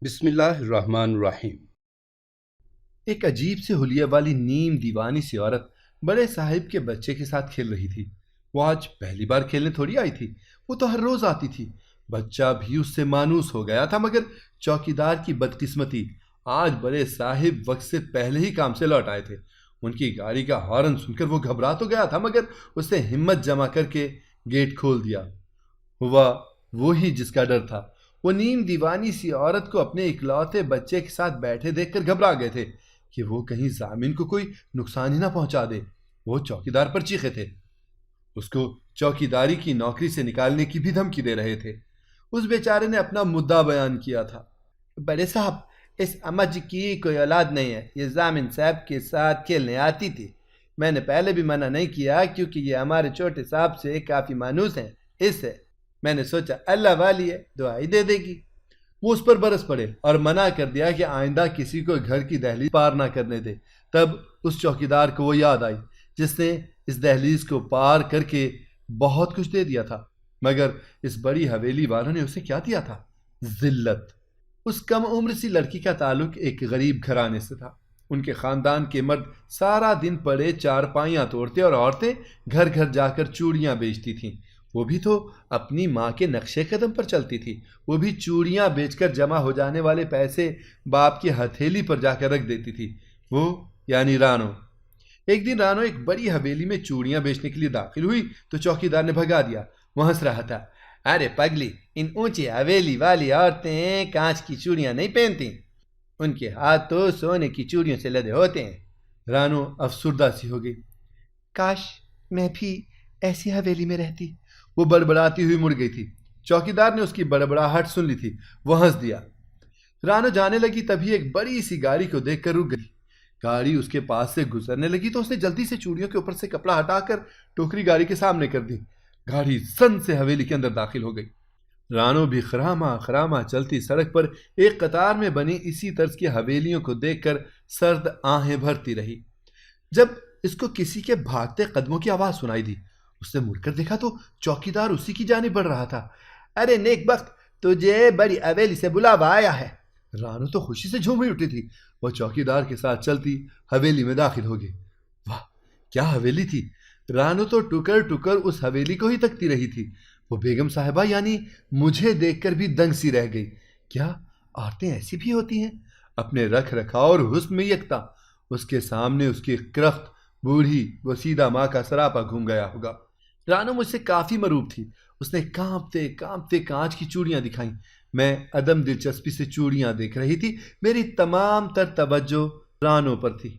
بسم اللہ الرحمن الرحیم۔ ایک عجیب سے حلیے والی نیم دیوانی سی عورت بڑے صاحب کے بچے کے ساتھ کھیل رہی تھی۔ وہ آج پہلی بار کھیلنے تھوڑی آئی تھی، وہ تو ہر روز آتی تھی۔ بچہ بھی اس سے مانوس ہو گیا تھا، مگر چوکیدار کی بدقسمتی، آج بڑے صاحب وقت سے پہلے ہی کام سے لوٹ آئے تھے۔ ان کی گاڑی کا ہارن سن کر وہ گھبرا تو گیا تھا، مگر اس نے ہمت جمع کر کے گیٹ کھول دیا۔ ہوا وہی جس کا ڈر تھا۔ وہ نیم دیوانی سی عورت کو اپنے اکلوتے بچے کے ساتھ بیٹھے دیکھ کر گھبرا گئے تھے کہ وہ کہیں ضامن کو کوئی نقصان ہی نہ پہنچا دے۔ وہ چوکیدار پر چیخے تھے، اس کو چوکیداری کی نوکری سے نکالنے کی بھی دھمکی دے رہے تھے۔ اس بیچارے نے اپنا مدعا بیان کیا تھا۔ بڑے صاحب، اس امجد کی کوئی اولاد نہیں ہے، یہ ضامن صاحب کے ساتھ کھیلنے آتی تھی۔ میں نے پہلے بھی منع نہیں کیا کیونکہ یہ ہمارے چھوٹے صاحب سے کافی مانوس ہیں، اس سے میں نے سوچا اللہ والی ہے، دعائی دے دے گی۔ وہ اس پر برس پڑے اور منع کر دیا کہ آئندہ کسی کو گھر کی دہلیز پار نہ کرنے دے۔ تب اس چوکیدار کو وہ یاد آئی جس نے اس دہلیز کو پار کر کے بہت کچھ دے دیا تھا، مگر اس بڑی حویلی والوں نے اسے کیا دیا تھا؟ ذلت۔ اس کم عمر سی لڑکی کا تعلق ایک غریب گھرانے سے تھا۔ ان کے خاندان کے مرد سارا دن پڑے چارپائیاں توڑتے اور عورتیں گھر گھر جا کر چوڑیاں بیچتی تھیں۔ وہ بھی تو اپنی ماں کے نقشے قدم پر چلتی تھی۔ وہ بھی چوڑیاں بیچ کر جمع ہو جانے والے پیسے باپ کی ہتھیلی پر جا کر رکھ دیتی تھی۔ وہ یعنی رانو۔ ایک دن رانو ایک بڑی حویلی میں چوڑیاں بیچنے کے لیے داخل ہوئی تو چوکیدار نے بھگا دیا۔ وہ ہنس رہا تھا، ارے پگلی، ان اونچی حویلی والی عورتیں کانچ کی چوڑیاں نہیں پہنتی، ان کے ہاتھ تو سونے کی چوڑیوں سے لدے ہوتے ہیں۔ رانو افسردہ سی ہو گئی۔ کاش میں بھی ایسی حویلی میں رہتی۔ وہ بڑبڑاتی ہوئی مڑ گئی تھی۔ چوکیدار نے اس کی بڑبڑاہٹ سن لی تھی۔ وہ ہنس دیا۔ رانو جانے لگی، تبھی ایک بڑی سی گاڑی کو دیکھ کر رک گئی۔ گاڑی اس کے پاس سے گزرنے لگی تو اس نے جلدی سے چوڑیوں کے اوپر سے کپڑا ہٹا کر ٹوکری گاڑی کے سامنے کر دی۔ گاڑی زن سے حویلی کے اندر داخل ہو گئی۔ رانو بھی خراما خراما چلتی سڑک پر ایک قطار میں بنی اسی طرز کی حویلیوں کو دیکھ کر سرد آہیں بھرتی رہی۔ جب اس کو کسی کے بھاگتے قدموں کی آواز سنائی دی، اس نے مڑ کر دیکھا تو چوکیدار اسی کی جانب بڑھ رہا تھا۔ ارے نیک بخت، تجھے بڑی حویلی سے بلاوا آیا ہے۔ رانو تو خوشی سے جھوم ہی اٹھی تھی۔ وہ چوکیدار کے ساتھ چلتی حویلی میں داخل ہو گئی۔ واہ، کیا حویلی تھی! رانو تو ٹکر ٹکر اس حویلی کو ہی تکتی رہی تھی۔ وہ بیگم صاحبہ یعنی مجھے دیکھ کر بھی دنگ سی رہ گئی۔ کیا عورتیں ایسی بھی ہوتی ہیں؟ اپنے رکھ رکھاؤ اور حسن میں یکتا۔ اس کے سامنے اس کی کرخت بوڑھی وسیدہ ماں کا سراپا گھوم گیا ہوگا۔ رانو مجھ سے کافی مروب تھی۔ اس نے کانپتے کانپتے کانچ کی چوڑیاں دکھائیں۔ میں عدم دلچسپی سے چوڑیاں دیکھ رہی تھی۔ میری تمام تر توجہ رانو پر تھی۔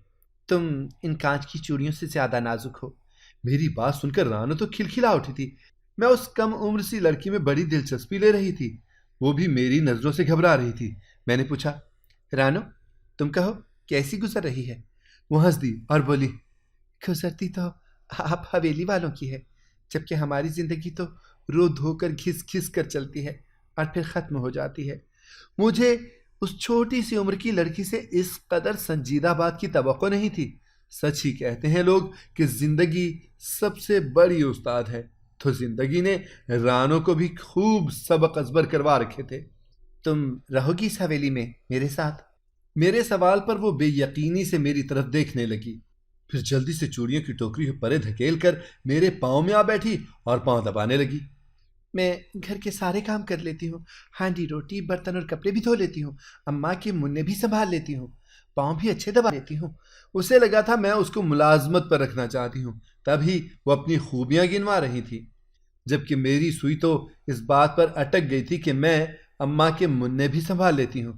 تم ان کانچ کی چوڑیوں سے زیادہ نازک ہو۔ میری بات سن کر رانو تو کھلکھلا اٹھی تھی۔ میں اس کم عمر سی لڑکی میں بڑی دلچسپی لے رہی تھی۔ وہ بھی میری نظروں سے گھبرا رہی تھی۔ میں نے پوچھا، رانو تم کہو کیسی گزر رہی ہے؟ وہ ہنس دی اور بولی، گزرتی تو آپ حویلی والوں کی ہے، جبکہ ہماری زندگی تو رو دھو کر گھس گھس کر چلتی ہے اور پھر ختم ہو جاتی ہے۔ مجھے اس چھوٹی سی عمر کی لڑکی سے اس قدر سنجیدہ بات کی توقع نہیں تھی۔ سچ ہی کہتے ہیں لوگ کہ زندگی سب سے بڑی استاد ہے، تو زندگی نے رانو کو بھی خوب سبق ازبر کروا رکھے تھے۔ تم رہو گی اس حویلی میں میرے ساتھ؟ میرے سوال پر وہ بے یقینی سے میری طرف دیکھنے لگی، پھر جلدی سے چوڑیوں کی ٹوکری پرے دھکیل کر میرے پاؤں میں آ بیٹھی اور پاؤں دبانے لگی۔ میں گھر کے سارے کام کر لیتی ہوں، ہانڈی روٹی برتن اور کپڑے بھی دھو لیتی ہوں، اماں کے منہ بھی سنبھال لیتی ہوں، پاؤں بھی اچھے دبا لیتی ہوں۔ اسے لگا تھا میں اس کو ملازمت پر رکھنا چاہتی ہوں، تبھی وہ اپنی خوبیاں گنوا رہی تھی، جبکہ میری سوئی تو اس بات پر اٹک گئی تھی کہ میں اماں کے منہ بھی سنبھال لیتی ہوں۔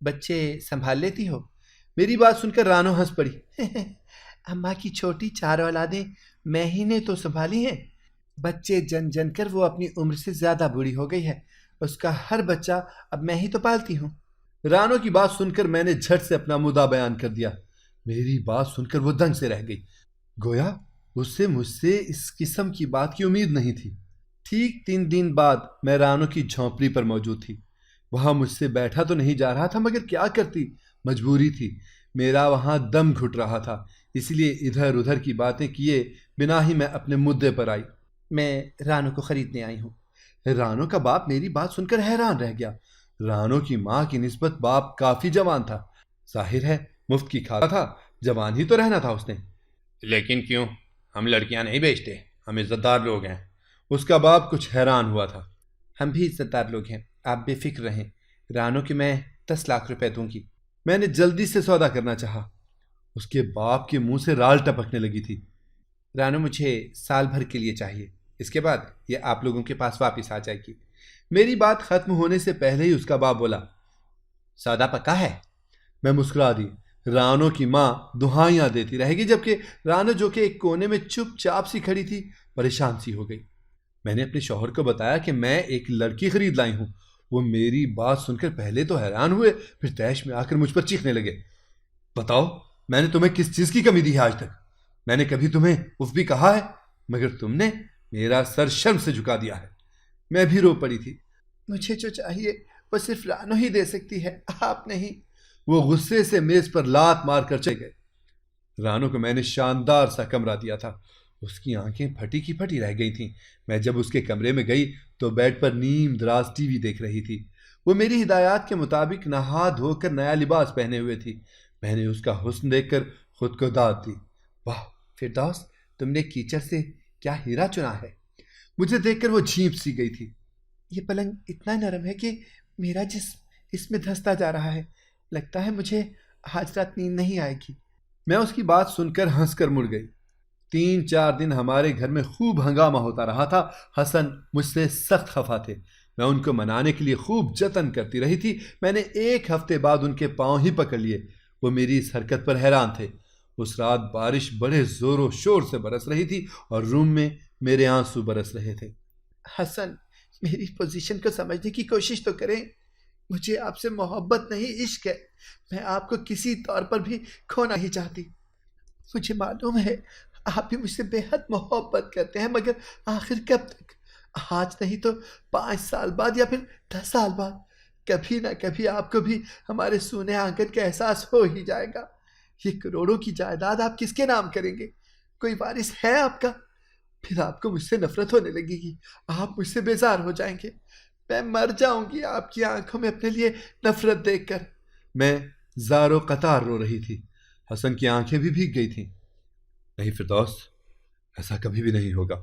بچے سنبھال لیتی ہو؟ میری بات سن کر رانو ہنس پڑی۔ اماں کی چھوٹی 4 اولادیں میں ہی نے تو سنبھالی ہیں، بچے جن جن کر وہ اپنی عمر سے زیادہ بوڑھی ہو گئی ہے، اس کا ہر بچہ اب میں ہی تو پالتی ہوں۔ رانو کی بات سن کر میں نے جھٹ سے اپنا مدعا بیان کر دیا۔ میری بات سن کر وہ دنگ سے رہ گئی، گویا اس سے مجھ سے اس قسم کی بات کی امید نہیں تھی۔ ٹھیک 3 دن بعد میں رانو کی جھونپڑی پر موجود تھی۔ وہاں مجھ سے بیٹھا تو نہیں جا رہا تھا، مگر کیا کرتی، مجبوری تھی۔ میرا وہاں دم گھٹ رہا تھا، اس لیے ادھر ادھر کی باتیں کیے بنا ہی میں اپنے مدعے پر آئی۔ میں رانو کو خریدنے آئی ہوں۔ رانو کا باپ میری بات سن کر حیران رہ گیا۔ رانو کی ماں کی نسبت باپ کافی جوان تھا، ظاہر ہے مفت کی کھاتا تھا، جوان ہی تو رہنا تھا اس نے۔ لیکن کیوں؟ ہم لڑکیاں نہیں بیچتے، ہم عزت دار لوگ ہیں۔ اس کا باپ کچھ حیران ہوا تھا۔ ہم بھی عزت دار لوگ ہیں، آپ بے فکر رہیں، رانو کی میں 10 لاکھ روپے دوں گی۔ میں نے جلدی سے سودا کرنا چاہا۔ اس کے باپ کے منہ سے رال ٹپکنے لگی تھی۔ رانو مجھے سال بھر کے لیے چاہیے، اس کے بعد یہ آپ لوگوں کے پاس واپس آ جائے گی۔ میری بات ختم ہونے سے پہلے ہی اس کا باپ بولا، سودا پکا ہے؟ میں مسکرا دی۔ رانو کی ماں دہائیاں دیتی رہے گی، جبکہ رانو جو کہ ایک کونے میں چپ چاپ سی کھڑی تھی پریشان سی ہو گئی۔ میں نے اپنے شوہر کو بتایا کہ میں ایک لڑکی خرید لائی ہوں۔ وہ میری بات سن کر پہلے تو حیران ہوئے، پھر تیش میں آ کر مجھ پر چیخنے لگے، بتاؤ میں نے تمہیں کس چیز کی کمی دی ہے آج تک؟ میں نے کبھی تمہیں اف بھی کہا ہے؟ مگر تم نے میرا سر شرم سے جھکا دیا ہے۔ میں بھی رو پڑی تھی۔ مجھے جو چاہیے وہ صرف رانو ہی دے سکتی ہے، آپ نہیں۔ وہ غصے سے میز پر لات مار کر چلے گئے۔ رانو کو میں نے شاندار سا کمرہ دیا تھا۔ اس کی آنکھیں پھٹی کی پھٹی رہ گئی تھیں۔ میں جب اس کے کمرے میں گئی تو بیڈ پر نیم دراز ٹی وی دیکھ رہی تھی۔ وہ میری ہدایات کے مطابق نہا دھو کر نیا لباس پہنے ہوئے تھی۔ میں نے اس کا حسن دیکھ کر خود کو داد دی۔ واہ فردوس، تم نے کیچڑ سے کیا ہیرا چنا ہے۔ مجھے دیکھ کر وہ جھینپ سی گئی تھی۔ یہ پلنگ اتنا نرم ہے کہ میرا جسم اس میں دھستا جا رہا ہے، لگتا ہے مجھے آج رات نیند نہیں آئے گی۔ میں اس کی بات سن کر ہنس کر مڑ گئی۔ 3-4 دن ہمارے گھر میں خوب ہنگامہ ہوتا رہا تھا۔ حسن مجھ سے سخت خفا تھے۔ میں ان کو منانے کے لیے خوب جتن کرتی رہی تھی۔ میں نے 1 ہفتے بعد ان کے پاؤں ہی پکڑ لیے۔ وہ میری اس حرکت پر حیران تھے۔ اس رات بارش بڑے زور و شور سے برس رہی تھی اور روم میں میرے آنسو برس رہے تھے۔ حسن، میری پوزیشن کو سمجھنے کی کوشش تو کریں۔ مجھے آپ سے محبت نہیں، عشق ہے۔ میں آپ کو کسی طور پر بھی کھونا ہی چاہتی۔ مجھے معلوم ہے آپ بھی مجھ سے بے حد محبت کرتے ہیں، مگر آخر کب تک؟ آج نہیں تو 5 سال بعد یا پھر 10 سال بعد کبھی نہ کبھی آپ کو بھی ہمارے سونے آنگن کا احساس ہو ہی جائے گا۔ یہ کروڑوں کی جائیداد آپ کس کے نام کریں گے؟ کوئی وارث ہے آپ کا؟ پھر آپ کو مجھ سے نفرت ہونے لگے گی، آپ مجھ سے بیزار ہو جائیں گے۔ میں مر جاؤں گی آپ کی آنکھوں میں اپنے لیے نفرت دیکھ کر۔ میں زار و قطار رو رہی تھی۔ حسن کی آنکھیں بھی بھیگ گئی تھیں۔ نہیں فردوس، ایسا کبھی بھی نہیں ہوگا۔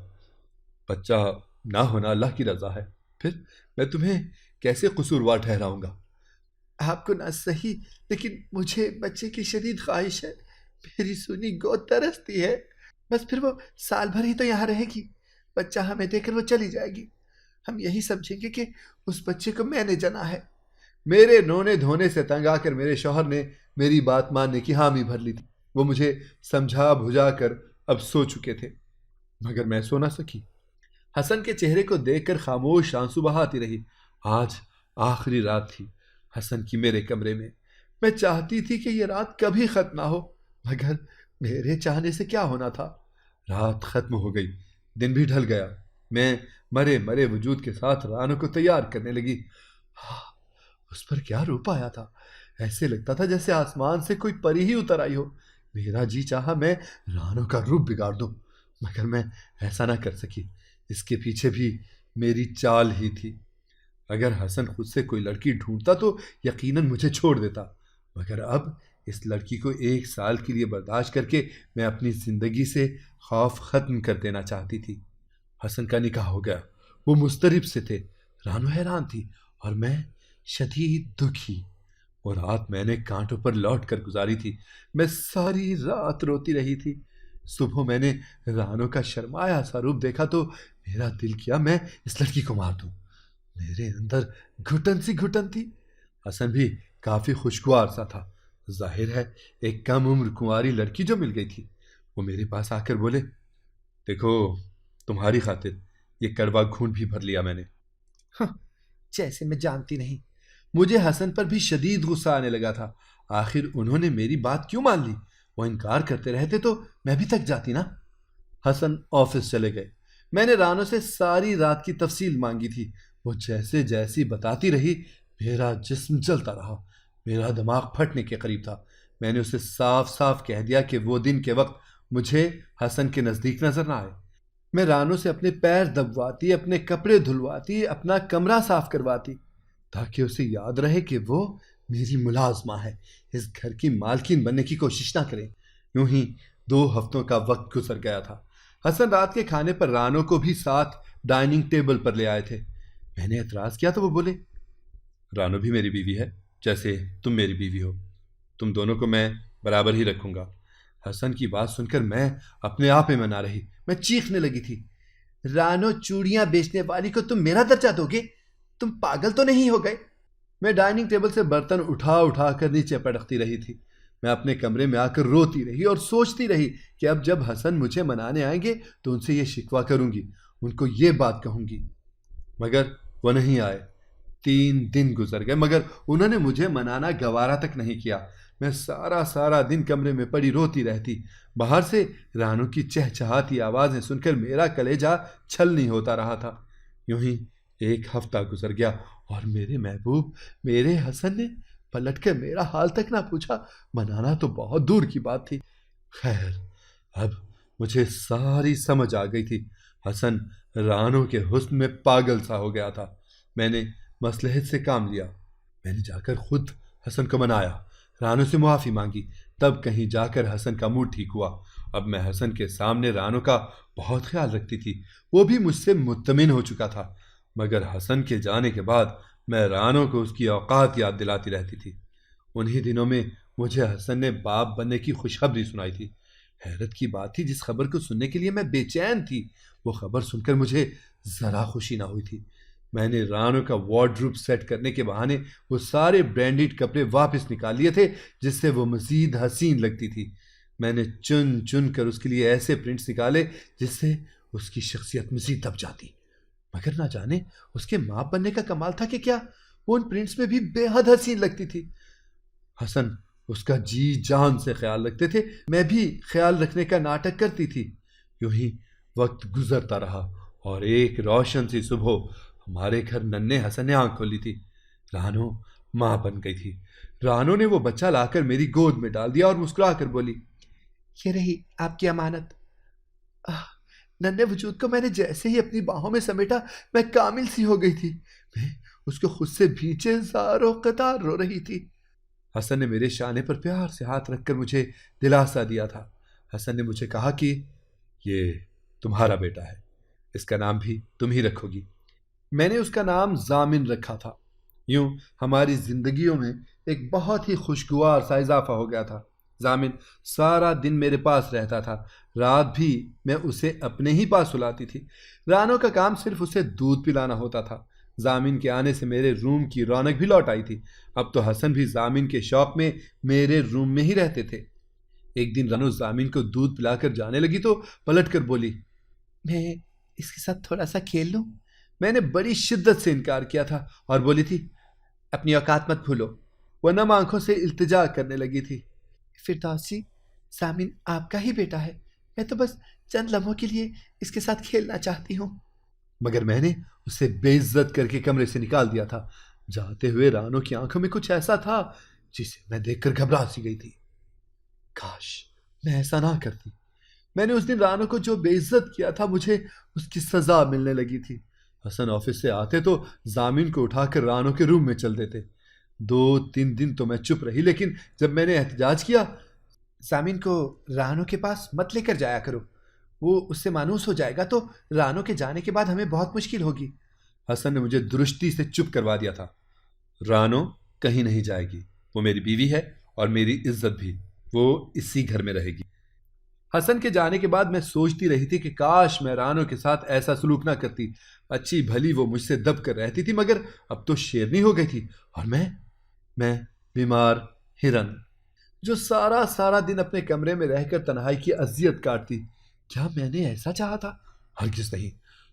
بچہ نہ ہونا اللہ کی رضا ہے، پھر میں تمہیں کیسے قصوروار ٹھہراؤں گا؟ آپ کو نہ صحیح، لیکن مجھے بچے کی شدید خواہش ہے۔ میری سونی گود ترستی ہے۔ بس پھر وہ سال بھر ہی تو یہاں رہے گی، بچہ ہمیں دے کر وہ چلی جائے گی۔ ہم یہی سمجھیں گے کہ اس بچے کو میں نے جنا ہے۔ میرے رونے دھونے سے تنگ آ کر میرے شوہر نے میری بات ماننے کی حامی بھر لی تھی۔ وہ مجھے سمجھا بجھا کر اب سو چکے تھے، مگر میں سو نہ سکی۔ حسن کے چہرے کو دیکھ کر خاموش آنسو بہاتی رہی۔ آج آخری رات تھی حسن کی میرے کمرے میں۔ میں چاہتی تھی کہ یہ رات کبھی ختم نہ ہو، مگر میرے چاہنے سے کیا ہونا تھا۔ رات ختم ہو گئی، دن بھی ڈھل گیا۔ میں مرے مرے وجود کے ساتھ رانو کو تیار کرنے لگی۔ اس پر کیا روپ آیا تھا، ایسے لگتا تھا جیسے آسمان سے کوئی پری ہی اتر آئی ہو۔ میرا جی چاہا میں رانو کا روپ بگاڑ دوں، مگر میں ایسا نہ کر سکی۔ اس کے پیچھے بھی میری چال ہی تھی۔ اگر حسن خود سے کوئی لڑکی ڈھونڈتا تو یقیناً مجھے چھوڑ دیتا، مگر اب اس لڑکی کو 1 سال کے لیے برداشت کر کے میں اپنی زندگی سے خوف ختم کر دینا چاہتی تھی۔ حسن کا نکاح ہو گیا۔ وہ مضطرب سے تھے، رانو حیران تھی اور میں شدید دکھی۔ وہ رات میں نے کانٹوں پر لوٹ کر گزاری تھی۔ میں ساری رات روتی رہی تھی۔ صبح میں نے رانو کا شرمایا سا روپ دیکھا تو میرا دل کیا میں اس لڑکی کو مار دوں۔ میرے اندر گھٹن سی گھٹن تھی۔ حسن بھی کافی خوشگوار سا تھا، ظاہر ہے ایک کم عمر کنواری لڑکی جو مل گئی تھی۔ وہ میرے پاس آ کر بولے، دیکھو تمہاری خاطر یہ کڑوا گھونٹ بھی بھر لیا میں نے۔ جیسے میں جانتی نہیں۔ مجھے حسن پر بھی شدید غصہ آنے لگا تھا۔ آخر انہوں نے میری بات کیوں مان لی؟ وہ انکار کرتے رہتے تو میں بھی تک جاتی نا۔ حسن آفس چلے گئے۔ میں نے رانو سے ساری رات کی تفصیل مانگی تھی۔ وہ جیسے جیسی بتاتی رہی میرا جسم جلتا رہا، میرا دماغ پھٹنے کے قریب تھا۔ میں نے اسے صاف صاف کہہ دیا کہ وہ دن کے وقت مجھے حسن کے نزدیک نظر نہ آئے۔ میں رانو سے اپنے پیر دبواتی، اپنے کپڑے دھلواتی، اپنا کمرہ صاف کرواتی، تاکہ اسے یاد رہے کہ وہ میری ملازمہ ہے، اس گھر کی مالکین بننے کی کوشش نہ کرے۔ یوں ہی 2 ہفتوں کا وقت گزر گیا تھا۔ حسن رات کے کھانے پر رانو کو بھی ساتھ ڈائننگ ٹیبل پر لے آئے تھے۔ میں نے اعتراض کیا تو وہ بولے، رانو بھی میری بیوی ہے، جیسے تم میری بیوی ہو، تم دونوں کو میں برابر ہی رکھوں گا۔ حسن کی بات سن کر میں اپنے آپ میں نہ رہی، میں چیخنے لگی تھی، رانو چوڑیاں بیچنے والی کو تم میرا درجہ دو گے؟ تم پاگل تو نہیں ہو گئے؟ میں ڈائننگ ٹیبل سے برتن اٹھا اٹھا کر نیچے پٹکتی رہی تھی۔ میں اپنے کمرے میں آ کر روتی رہی اور سوچتی رہی کہ اب جب حسن مجھے منانے آئیں گے تو ان سے یہ شکوہ کروں گی، ان کو یہ بات کہوں گی۔ مگر وہ نہیں آئے۔ 3 دن گزر گئے مگر انہوں نے مجھے منانا گوارا تک نہیں کیا۔ میں سارا دن کمرے میں پڑی روتی رہتی۔ باہر سے رانو کی چہچہاتی آوازیں سن کر میرا کلیجہ چھلنی ہوتا رہا تھا۔ یوں ہی 1 ہفتہ گزر گیا اور میرے محبوب، میرے حسن نے پلٹ کر میرا حال تک نہ پوچھا۔ منانا تو بہت دور کی بات تھی۔ خیر، اب مجھے ساری سمجھ آ گئی تھی۔ حسن رانو کے حسن میں پاگل سا ہو گیا تھا۔ میں نے مصلحت سے کام لیا۔ میں نے جا کر خود حسن کو منایا، رانو سے معافی مانگی، تب کہیں جا کر حسن کا موڈ ٹھیک ہوا۔ اب میں حسن کے سامنے رانو کا بہت خیال رکھتی تھی، وہ بھی مجھ سے مطمئن ہو چکا تھا۔ مگر حسن کے جانے کے بعد میں رانو کو اس کی اوقات یاد دلاتی رہتی تھی۔ انہی دنوں میں مجھے حسن نے باپ بننے کی خوشخبری سنائی تھی۔ حیرت کی بات تھی، جس خبر کو سننے کے لیے میں بے چین تھی، وہ خبر سن کر مجھے ذرا خوشی نہ ہوئی تھی۔ میں نے رانو کا وارڈروب سیٹ کرنے کے بہانے وہ سارے برانڈڈ کپڑے واپس نکال لیے تھے جس سے وہ مزید حسین لگتی تھی۔ میں نے چن چن کر اس کے لیے ایسے پرنٹس نکالے جس سے اس کی شخصیت مزید دب جاتی۔ مگر نہ جانے اس کے ماں بننے کا کمال تھا کہ کیا وہ ان پرنٹس میں بھی بے حد حسین لگتی تھی۔ حسن اس کا جی جان سے خیال رکھتے تھے، میں بھی خیال رکھنے کا ناٹک کرتی تھی۔ یوں ہی وقت گزرتا رہا اور ایک روشن سی صبح ہمارے گھر ننھے حسن نے آنکھ کھولی تھی۔ رانو ماں بن گئی تھی۔ رانو نے وہ بچہ لا کر میری گود میں ڈال دیا اور مسکرا کر بولی، یہ رہی آپ کی امانت۔ ننھے وجود کو میں نے جیسے ہی اپنی باہوں میں سمیٹا، میں کامل سی ہو گئی تھی۔ میں اس کو خود سے بھیچے زاروں قطار رو رہی تھی۔ حسن نے میرے شانے پر پیار سے ہاتھ رکھ کر مجھے دلاسا دیا تھا۔ حسن نے مجھے کہا کہ یہ تمہارا بیٹا ہے، اس کا نام بھی تم ہی رکھو گی۔ میں نے اس کا نام ضامن رکھا تھا۔ یوں ہماری زندگیوں میں ایک بہت ہی خوشگوار سا اضافہ ہو گیا تھا۔ ضامن سارا دن میرے پاس رہتا تھا، رات بھی میں اسے اپنے ہی پاس سلاتی تھی۔ رانو کا کام صرف اسے دودھ پلانا ہوتا تھا۔ ضامن کے آنے سے میرے روم کی رونق بھی لوٹ آئی تھی۔ اب تو حسن بھی ضامن کے شوق میں میرے روم میں ہی رہتے تھے۔ ایک دن رانو ضامن کو دودھ پلا کر جانے لگی تو پلٹ کر بولی، میں اس کے ساتھ تھوڑا سا کھیل لوں؟ میں نے بڑی شدت سے انکار کیا تھا اور بولی تھی، اپنی اوقات مت بھولو۔ وہ نم آنکھوں سے التجا کرنے لگی تھی، فردوسی، ضامن آپ کا ہی بیٹا ہے، میں تو بس چند لمحوں کے لیے اس کے ساتھ کھیلنا چاہتی ہوں۔ مگر میں نے اسے بے عزت کر کے کمرے سے نکال دیا تھا۔ جاتے ہوئے رانو کی آنکھوں میں کچھ ایسا تھا جسے میں دیکھ کر گھبرا سی گئی تھی۔ کاش میں ایسا نہ کرتی۔ میں نے اس دن رانو کو جو بے عزت کیا تھا، مجھے اس کی سزا ملنے لگی تھی۔ حسن آفس سے آتے تو ضامن کو اٹھا کر رانو کے روم میں چل دیتے۔ 2-3 دن تو میں چپ رہی، لیکن جب میں نے احتجاج کیا، ضامن کو رانو کے پاس مت لے کر جایا کرو، وہ اس سے مانوس ہو جائے گا تو رانو کے جانے کے بعد ہمیں بہت مشکل ہوگی۔ حسن نے مجھے درستی سے چپ کروا دیا تھا۔ رانو کہیں نہیں جائے گی، وہ میری بیوی ہے اور میری عزت بھی، وہ اسی گھر میں رہے گی۔ حسن کے جانے کے بعد میں سوچتی رہی تھی کہ کاش میں رانو کے ساتھ ایسا سلوک نہ کرتی، اچھی بھلی وہ مجھ سے دب کر رہتی تھی، مگر اب تو شیرنی ہو گئی تھی اور میں بیمار ہرن جو سارا دن اپنے کمرے میں رہ کر تنہائی کی اذیت کاٹتی۔ کیا میں نے ایسا چاہا تھا؟ ہرگز نہیں۔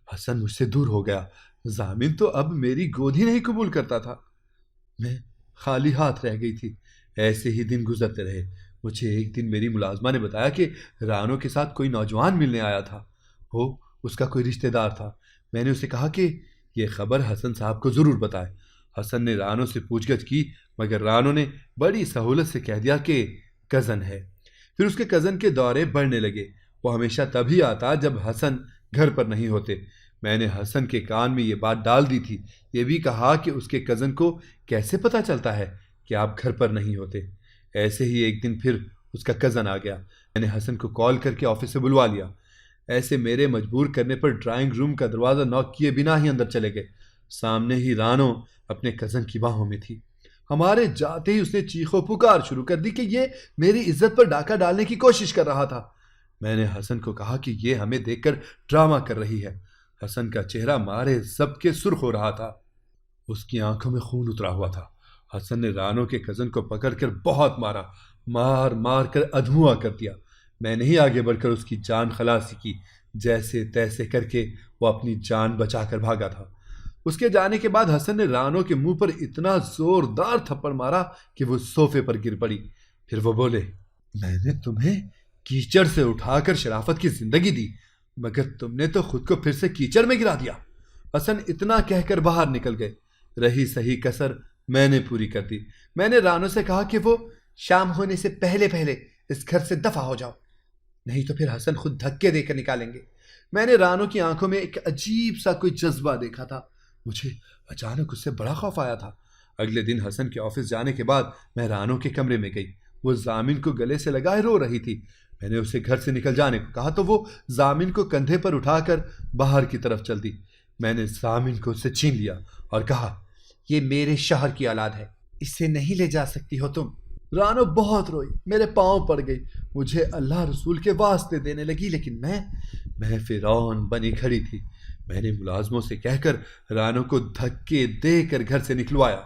حسن مجھ سے دور ہو گیا، ضامن تو اب میری گود ہی نہیں قبول کرتا تھا۔ میں خالی ہاتھ رہ گئی تھی۔ ایسے ہی دن گزرتے رہے۔ مجھے ایک دن میری ملازمہ نے بتایا کہ رانو کے ساتھ کوئی نوجوان ملنے آیا تھا، وہ اس کا کوئی رشتہ دار تھا۔ میں نے اسے کہا کہ یہ خبر حسن صاحب کو ضرور بتائے۔ حسن نے رانو سے پوچھ گچھ کی، مگر رانو نے بڑی سہولت سے کہہ دیا کہ کزن ہے۔ پھر اس کے کزن کے دورے بڑھنے لگے۔ وہ ہمیشہ تبھی آتا جب حسن گھر پر نہیں ہوتے۔ میں نے حسن کے کان میں یہ بات ڈال دی تھی، یہ بھی کہا کہ اس کے کزن کو کیسے پتا چلتا ہے کہ آپ گھر پر نہیں ہوتے۔ ایسے ہی ایک دن پھر اس کا کزن آ گیا۔ میں نے حسن کو کال کر کے آفس سے بلوا لیا۔ ایسے میرے مجبور کرنے پر ڈرائنگ روم کا دروازہ ناک کیے بنا ہی اندر چلے گئے۔ سامنے ہی رانو اپنے کزن کی باہوں میں تھی۔ ہمارے جاتے ہی اس نے چیخو پکار شروع کر دی کہ یہ میری عزت پر ڈاکہ ڈالنے کی کوشش کر رہا تھا۔ میں نے حسن کو کہا کہ یہ ہمیں دیکھ کر ڈرامہ کر رہی ہے۔ حسن کا چہرہ مارے ضبط کے سرخ ہو رہا تھا، اس کی آنکھوں میں خون اترا ہوا تھا۔ حسن نے رانو کے کزن کو پکڑ کر بہت مارا، مار مار کر ادھواں کر دیا۔ میں نے ہی آگے بڑھ کر اس کی جان خلاصی کی، جیسے تیسے کر کے وہ اپنی جان بچا کر بھاگا تھا۔ اس کے جانے کے بعد حسن نے رانو کے منہ پر اتنا زوردار تھپڑ مارا کہ وہ صوفے پر گر پڑی۔ پھر وہ بولے، میں نے تمہیں کیچڑ سے اٹھا کر شرافت کی زندگی دی، مگر تم نے تو خود کو پھر سے کیچڑ میں گرا دیا۔ حسن اتنا کہہ کر باہر نکل گئے۔ رہی صحیح کسر میں نے پوری کر دی۔ میں نے رانو سے کہا کہ وہ شام ہونے سے پہلے پہلے اس گھر سے دفع ہو جاؤ، نہیں تو پھر حسن خود دھکے دے کر نکالیں گے۔ میں نے رانو کی آنکھوں میں ایک عجیب سا کوئی جذبہ دیکھا تھا۔ مجھے اچانک اس سے بڑا خوف آیا تھا۔ اگلے دن حسن کے آفس جانے کے بعد میں رانو کے کمرے میں گئی۔ وہ ضامن کو گلے سے لگائے رو رہی تھی۔ میں نے اسے گھر سے نکل جانے کو کہا تو وہ ضامن کو کندھے پر اٹھا کر باہر کی طرف چل دی۔ میں نے ضامن کو اس سے چھین لیا اور کہا، یہ میرے شوہر کی اولاد ہے، اسے نہیں لے جا سکتی ہو تم۔ رانو بہت روئی، میرے پاؤں پڑ گئی، مجھے اللہ رسول کے واسطے دینے لگی، لیکن میں فرعون بنی کھڑی تھی۔ میں نے ملازموں سے کہہ کر رانو کو دھکے دے کر گھر سے نکلوایا۔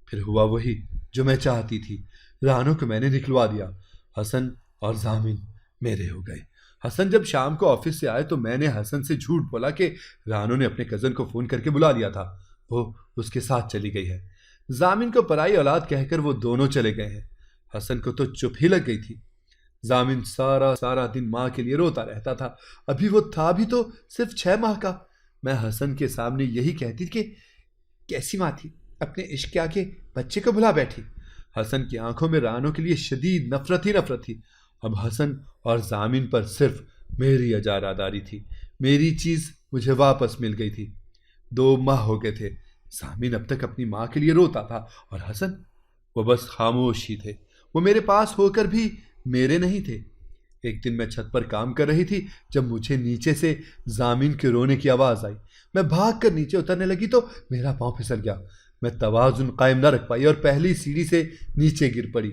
پھر ہوا وہی جو میں چاہتی تھی، رانو کو میں نے نکلوا دیا۔ حسن اور ضامن میرے ہو گئے۔ حسن جب شام کو آفس سے آئے تو میں نے حسن سے جھوٹ بولا کہ رانو نے اپنے کزن کو فون کر کے بلا لیا تھا، وہ اس کے ساتھ چلی گئی ہے۔ ضامن کو پرائی اولاد کہہ کر وہ دونوں چلے گئے ہیں۔ حسن کو تو چپ ہی لگ گئی تھی۔ ضامن سارا دن ماں کے لیے روتا رہتا تھا، ابھی وہ تھا بھی تو صرف 6 ماہ کا۔ میں حسن کے سامنے یہی کہتی کہ کیسی ماں تھی، اپنے عشق کے آگے بچے کو بھلا بیٹھی۔ حسن کی آنکھوں میں رانو کے لیے شدید نفرت تھی۔ اب حسن اور ضامن پر صرف میری اجارہ داری تھی۔ میری چیز مجھے واپس مل گئی تھی۔ 2 ماہ ہو گئے تھے۔ ضامن اب تک اپنی ماں کے لیے روتا تھا اور حسن وہ بس خاموش ہی تھے۔ وہ میرے پاس ہو کر بھی میرے نہیں تھے۔ ایک دن میں چھت پر کام کر رہی تھی جب مجھے نیچے سے ضامن کے رونے کی آواز آئی۔ میں بھاگ کر نیچے اترنے لگی تو میرا پاؤں پھسل گیا۔ میں توازن قائم نہ رکھ پائی اور پہلی سیڑھی سے نیچے گر پڑی۔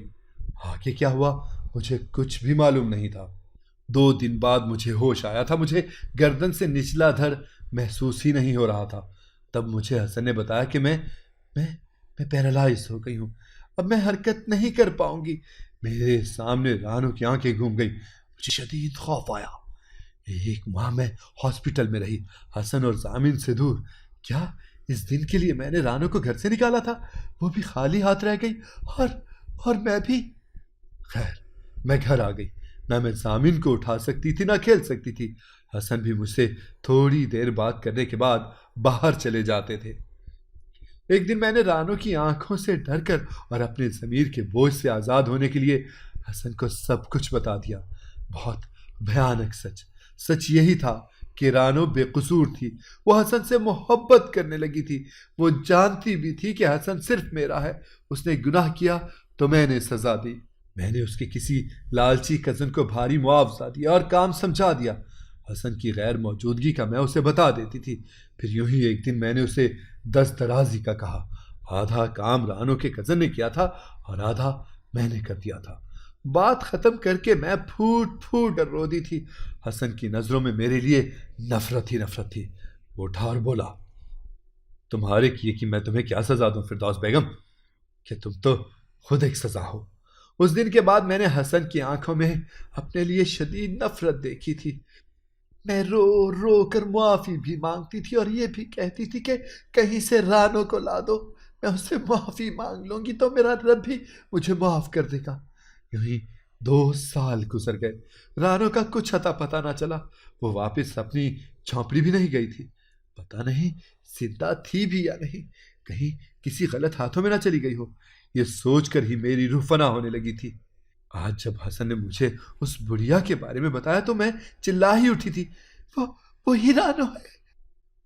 آگے کیا ہوا مجھے کچھ بھی معلوم نہیں تھا۔ 2 دن بعد مجھے ہوش آیا تھا۔ مجھے گردن سے نچلا دھڑ محسوس ہی نہیں ہو رہا تھا۔ تب مجھے حسن نے بتایا کہ میں پیرالائز ہو گئی ہوں، اب میں حرکت نہیں کر پاؤں گی۔ میرے سامنے رانو کی آنکھیں گھوم گئی۔ مجھے شدید خوف آیا۔ 1 ماہ میں ہاسپٹل میں رہی، حسن اور ضامن سے دور۔ کیا اس دن کے لیے میں نے رانو کو گھر سے نکالا تھا؟ وہ بھی خالی ہاتھ رہ گئی اور میں بھی۔ خیر، میں گھر آ گئی۔ نہ میں ضامن کو اٹھا سکتی تھی نہ کھیل سکتی تھی۔ حسن بھی مجھ سے تھوڑی دیر بات کرنے کے بعد باہر چلے جاتے تھے۔ ایک دن میں نے رانو کی آنکھوں سے ڈر کر اور اپنے ضمیر کے بوجھ سے آزاد ہونے کے لیے حسن کو سب کچھ بتا دیا۔ بہت بھیانک سچ یہی تھا کہ رانو بے قصور تھی۔ وہ حسن سے محبت کرنے لگی تھی۔ وہ جانتی بھی تھی کہ حسن صرف میرا ہے۔ اس نے گناہ کیا تو میں نے سزا دی۔ میں نے اس کے کسی لالچی کزن کو بھاری معاوضہ دیا اور کام سمجھا دیا۔ حسن کی غیر موجودگی کا میں اسے بتا دیتی تھی۔ پھر یوں ہی ایک دن میں نے اسے 10 درازی کا کہا۔ آدھا کام رانو کے کزن نے کیا تھا اور آدھا میں نے کر دیا تھا۔ بات ختم کر کے میں پھوٹ کر رو دی تھی۔ حسن کی نظروں میں میرے لیے نفرت تھی۔ وہ اٹھا اور بولا، تمہارے کیے کہ میں تمہیں کیا سزا دوں فردوس بیگم، کہ تم تو خود ایک سزا ہو۔ اس دن کے بعد میں نے حسن کی آنکھوں میں اپنے لیے شدید نفرت دیکھی تھی۔ میں رو کر معافی بھی مانگتی تھی اور یہ بھی کہتی تھی کہ کہیں سے رانو کو لا دو، میں اس سے معافی مانگ لوں گی تو میرا رب بھی مجھے معاف کر دے گا۔ یوں ہی 2 سال گزر گئے۔ رانو کا کچھ اتا پتہ نہ چلا۔ وہ واپس اپنی جھونپڑی بھی نہیں گئی تھی۔ پتہ نہیں زندہ تھی بھی یا نہیں، کہیں کسی غلط ہاتھوں میں نہ چلی گئی ہو۔ یہ سوچ کر ہی میری روح فنا ہونے لگی تھی۔ آج جب حسن نے مجھے اس بڑھیا کے بارے میں بتایا تو میں چلا ہی اٹھی تھی، وہی رانو ہے،